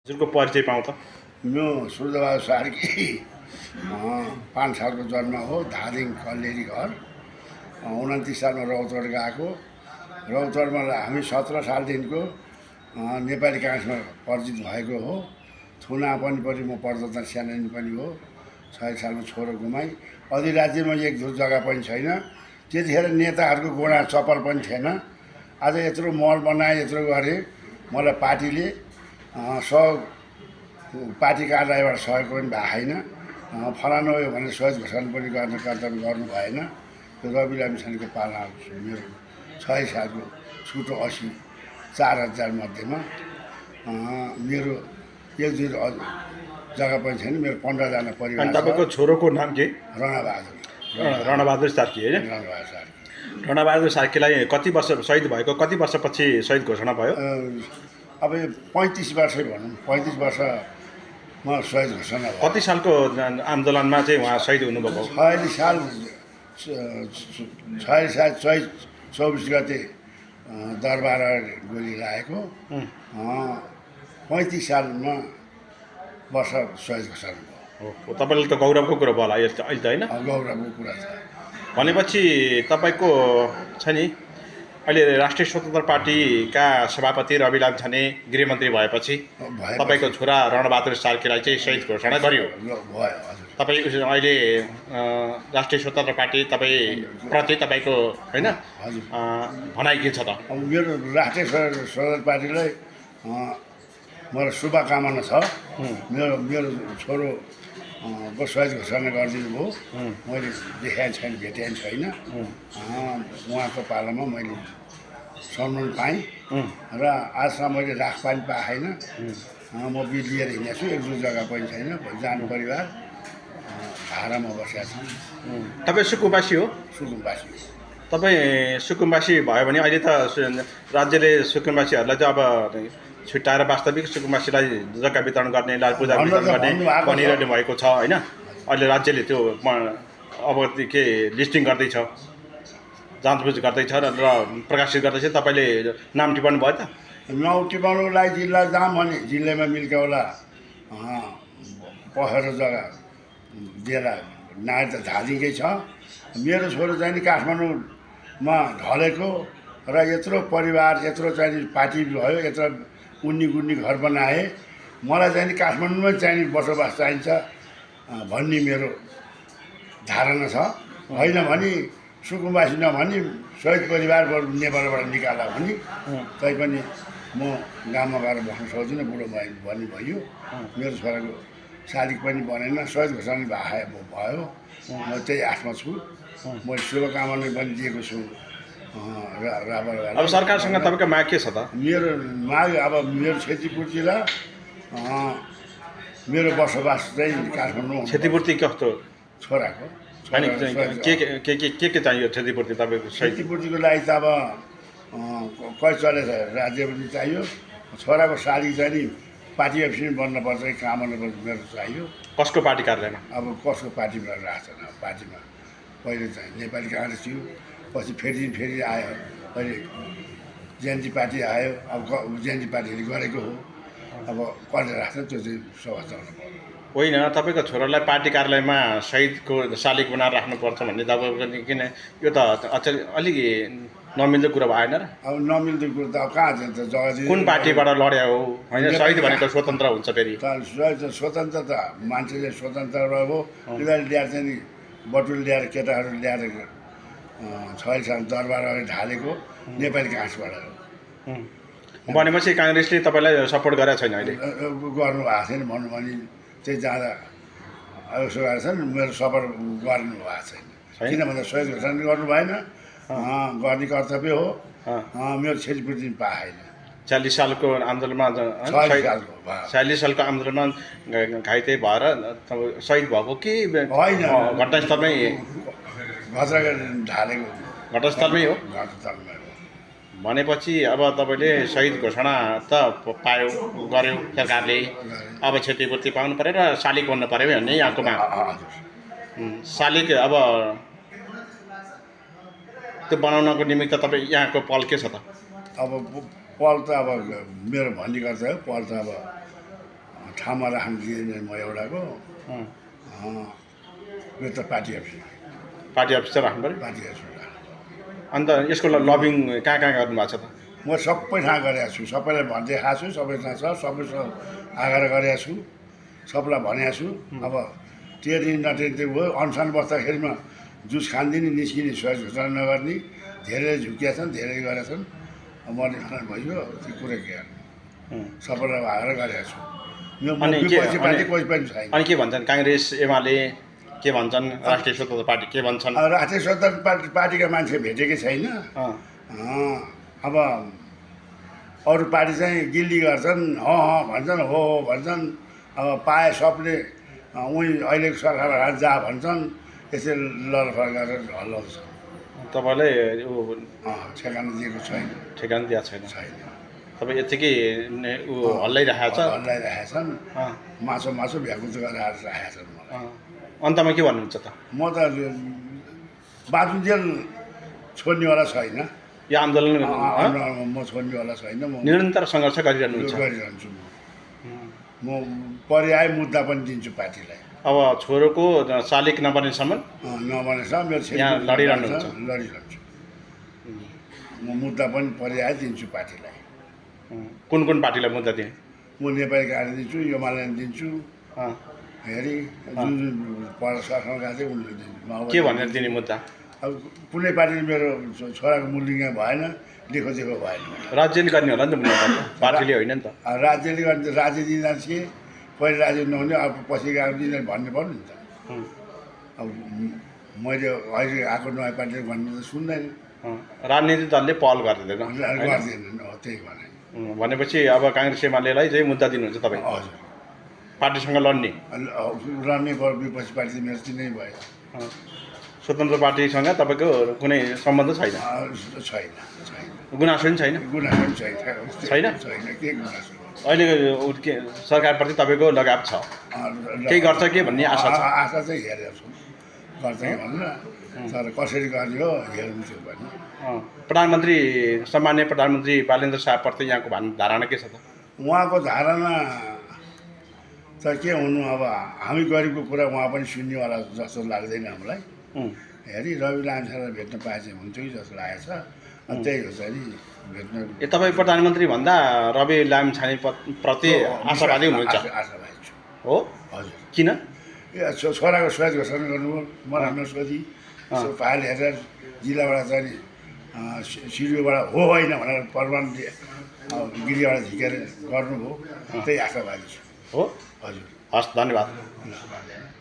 हजुरको परिचय पाउँ त। म सूर्यबहादुर सार्की 5 सालको जन्म हो। धादिङ कल्लेरी घर। 29 सालमा रौतहट गएको। रौतहटमा हामी 17 सालदेखिको नेपाली काङ्ग्रेसमा परिचित भएको हो। थुना पनि म प्रदर्शन सेनानी पनि हो। 6 सालमा छोरो गुमाई। अधिराज्यमा एक दुई जग्गा पनि छैन। त्यतिखेर नेताहरूको गोडा चप्पल पनि थिएन। आज यत्रो महल बनाए, यत्रो गरे। मलाई पार्टीले पार्टी कार्यालयबाट सहयोग पनि भएको छैन। फलानु हो भनेर सहयोग घोषणा पनि गर्न कर्तव्य गर्नु भएन। त्यो रवि लामिछानेको पाला मेरो 6 सालको छुटो 80 4,000 मध्येमा मेरो एक दुई जग्गा पनि छैन। मेरो 15जना परिवार अनि छ। तपाईँको छोरोको नाम के? रणबहादुर रणबहादुर सार्की होइन? रणबहादुर सार्की। रणबहादुर सार्कीलाई कति वर्ष शहीद भएको, कति वर्षपछि शहीद घोषणा भयो? अब 35 वर्षै भनौँ, 35 वर्षमा शहीद घोषणा भयो। कति सालको आन्दोलनमा चाहिँ उहाँ शहीद हुनुभएको? 46 साल चैत 24 गते दरबार गोली लागेको। 35 सालमा वर्ष शहीद घोषणा भयो। हो, तपाईँलाई त गौरवको कुरो भयो होला अहिले त होइन? गौरवको कुरा छ। भनेपछि तपाईँको छ नि, अहिले राष्ट्रिय स्वतन्त्र पार्टीका सभापति रवि लामिछाने गृहमन्त्री भएपछि तपाईँको छोरा रणबहादुर सार्कीलाई चाहिँ शहीद घोषणा गरियो। तपाईँ अहिले राष्ट्रिय स्वतन्त्र पार्टी तपाईँप्रति तपाईँको होइन भनाइ के छ त? मेरो राष्ट्रिय स्वतन्त्र पार्टीलाई मलाई शुभकामना छ। मेरो छोरो को शहीद घोषणा गरिदिनु भयो। मैले देखाएको छैन, भेटेको छैन। उहाँको पालामा मैले सम्मान पाएँ र आजसम्म मैले राख पनि पाएन। म बिल लिएर हिँडेको छु। एक दुई जग्गा पनि छैन। जानु परिवार भाडामा बसेका छन्। तपाईँ सुकुम्बासी हो? सुकुम्बासी। तपाईँ सुकुम्बासी भयो भने अहिले त राज्यले सुकुम्बासीहरूलाई चाहिँ अब छुट्याएर वास्तविक सुकुम्बासीलाई जग्गा वितरण गर्ने, पूजा वितरण गर्ने भनिरहनु भएको छ होइन? अहिले राज्यले त्यो अब के लिस्टिङ गर्दैछ, जाँचबुझ गर्दैछ र प्रकाशित गर्दैछ। तपाईँले नाम टिपाउनु भयो त? नाउँ टिपाउनुको लागि जिल्ला जाम भने जिल्लामा मिल्काउला पखेरो जग्गा दिएर नागरिक त धादिङकै छ। मेरो छोरो चाहिँ नि काठमाडौँमा ढलेको र यत्रो परिवार, यत्रो चाहिँ पार्टी भयो, यत्रो उन्नी गुन्नी घर बनाए। मलाई चाहिँ नि काठमाडौँमै चाहिँ बसोबास चाहिन्छ भन्ने मेरो धारणा छ। होइन भने सुकुम्बासी नभनी शहीद परिवार नेपालबाट निकाला भने तैपनि म गाउँमा गएर बस्न सक्दिनँ। बुढो भन्ने भयो। मेरो छोराको शालिक पनि बनेन, शहीद घोषणा भयो। म त्यही आशमा छु। मैले शुभकामना पनि दिएको छु रावरलाई। अब सरकारसँग तपाईँको माग के छ त? मेरो माग अब मेरो क्षतिपूर्ति र मेरो बसोबास चाहिँ काठमाडौँ। क्षतिपूर्ति कस्तो? छोराको होइन, के चाहियो क्षतिपूर्ति तपाईँको? क्षतिपूर्तिको लागि त अब कै चले राज्य पनि चाहियो। छोराको शालिक चाहिँ नि पार्टी अफिसमा बन्नुपर्छ, काम गर्नुपर्छ। मेरो चाहियो। कसको पार्टी कार्यालयमा? अब कसको पार्टीमा राख्छ न? पार्टीमा पहिले चाहिँ नेपाली काङ्ग्रेस थियो, पछि फेरि आयो। अहिले जेएनजी पार्टी आयो। अब जेएनजी पार्टीले गरेको हो। अब कसले राख्छ त्यो चाहिँ सभा चल्नु पर्यो। होइन, तपाईँको छोरालाई पार्टी कार्यालयमा शहीदको शालिक बनाएर राख्नुपर्छ भन्ने तपाईँको किन यो त अलिक नमिल्दो कुरा भएन र? अब नमिल्दो कुरो त अब कहाँ जान्छ? जग्गा कुन पार्टीबाट लड्या हो? होइन, शहीद भनेको स्वतन्त्र हुन्छ फेरि। स्वतन्त्र त मान्छेले स्वतन्त्र रह्यो। यिनीहरूले ल्याएर चाहिँ नि बटुल ल्याएर केटाहरू ल्याएर 6 साल दरबार अगाडि ढालेको नेपाली काङ्ग्रेसबाट हो। भनेपछि काङ्ग्रेसले तपाईँलाई सपोर्ट गरेको छैन अहिले? गर्नु भएको छैन भन्नु भने चाहिँ जाँदा यसो गरेको छ नि। मेरो सपोर्ट गर्नु भएको छैन। किन भन्दा शहीद घोषणा गर्नु भएन। गर्ने कर्तव्य हो। मेरो क्षतिपूर्ति पाएन। 40 सालको आन्दोलनमा 46 सालको आन्दोलनमा घाइते भएर शहीद भएको कि होइन? घटनास्थलमै ढालेको घटनास्थलमै हो। घटनास्थलमै हो। भनेपछि अब तपाईँले शहीद घोषणा त गर्यो सरकारले। अब क्षतिपूर्ति पाउनु पऱ्यो र शालिक बन्नु पऱ्यो भन्ने यहाँको माग। शालिक अब त्यो बनाउनको निमित्त तपाईँ यहाँको पहल के छ त? अब पहल त अब मेरो भन्ने गर्छ। पहल त अब ठाउँमा राख्न दिँदैन म एउटाको अँ, यो त पार्टी अफिस पार्टी अफिसर राख्नु पऱ्यो। पार्टी अफिस अन्त यसको लबिङ कहाँ कहाँ गर्नुभएको छ त? म सबै ठाउँ गरेको छु, सबैलाई देखाएको छु, सबैसँग छ, सबैसँग आग्रह गरेको छु, सबलाई भनेको छु। अब टेर्ने नटेर्ने त्यो भयो, अनसन बस्दाखेरिमा जुस खाँदिने निस्किने सहज घोषणा नगर्ने धेरै झुकिया छन्, धेरै गरेका छन्। मर्ने खाना भइयो त्यो कुरा के गर्नु, सबैलाई आग्रह गरेको छु। यो अनि के विपक्षी पार्टी कोही पनि छैन। अनि के भन्छन् काङ्ग्रेस एमाले के भन्छन्, राष्ट्रिय स्वतन्त्र पार्टी के भन्छन्? अब राष्ट्रिय स्वतन्त्र पार्टीका मान्छे भेटेकै छैन। अँ, अब अरू पार्टी चाहिँ गिल्ली गर्छन्, भन्छन्, हो भन्छन्। अब पाए सबले उहीँ अहिलेको सरकार हात जा भन्छन्, यसरी लडफड गरेर हल्लाउँछ। तपाईँले ऊ ठेगाना दिएको छैन। ठेगाना दिएको छैन। छैन, तपाईँ यत्तिकै ऊ हल्लाइरहेको छ। हल्लाइरहेका छन्, अँ, मासु भ्याकुत गरेर राखेका छन् मलाई। अँ। अन्तमा के भन्नुहुन्छ त? म त बाँचुन्जेल छोड्नेवाला छैन। यो आन्दोलन म छोड्नेवाला छैन। म निरन्तर सङ्घर्ष गरिरहनुहुन्छ। गरिरहन्छु। म पर्याय मुद्दा पनि दिन्छु पार्टीलाई। अब छोरोको शालिक नबनेसम्म नभनेसम्म मेरो यहाँ लडिरहनुहुन्छ। लडिरहन्छु। म मुद्दा पनि पर्याय दिन्छु पार्टीलाई। कुन कुन पार्टीलाई मुद्दा दिने? म नेपाली गाडी दिन्छु, एमाले दिन्छु, अँ, हेरी जुन जुन पर सरकार गएको थियो उनीहरू दिन्छु। के भनेर दिने मुद्दा? अब कुनै पार्टीले मेरो छोराको मूल्य यहाँ भएन, देखो भएन। राज्यले गर्ने होला नि त मुद्दा, पार्टीले होइन नि त। राज्यले गर्ने राज्य दिँदा थिए, पहिले राज्य नहुने अब पछि गएर दिँदा भन्नु पर्यो नि त। अब मैले अहिले आएको नयाँ पार्टीले भन्नु त सुन्दैन, राजनीतिक दलले पहल गर्दैन गर्दैनन्। हो त्यही भने। भनेपछि अब काङ्ग्रेस एमालेलाई चाहिँ मुद्दा दिनुहुन्छ तपाईँ? हजुर, पार्टीसँग लड्ने? रन्ने भयो, विपक्षी पार्टी मेरो चिनै भयो। स्वतन्त्र पार्टीसँग तपाईँको कुनै सम्बन्ध छैन? छैन, छैन, गुनासो पनि छैन? गुनासो पनि छैन। छैन? छैन, के गुनासो? अहिलेको के सरकारप्रति तपाईँको लगाव छ? केही गर्छ के भन्ने आशा छ? आशा चाहिँ हेरेको छु, गर्छ कि भन्नु, तर कसरी गर्ने हो हेर्नु भन्नु। प्रधानमन्त्री सम्मान्य प्रधानमन्त्री बालेन्द्र शाहप्रति यहाँको धारणा के छ त? उहाँको धारणा त के हुनु, अब हामी गरिबको कुरा उहाँ पनि सुन्नेवाला जस्तो लाग्दैन हामीलाई। हेरी रवि लामिछानेलाई भेट्न पाए चाहिँ हुन्थ्यो कि जस्तो लागेको छ। अनि त्यही हो चाहिँ नि भेट्न। तपाईँ प्रधानमन्त्री भन्दा रवि लामिछाने प्रति आशावादी हुनुहुन्छ? आशावादी छु। हो? हजुर। किन? छोराको स्वाद घोषणा गर्नुभयो, मलाई नसोधी फाइल हेरेर जिल्लाबाट चाहिँ नि सिडिओबाट हो होइन भनेर प्रमाण गिरीबाट झिकेर गर्नुभयो, त्यही आशावादी छु। हो? हजुर। हस्, धन्यवाद।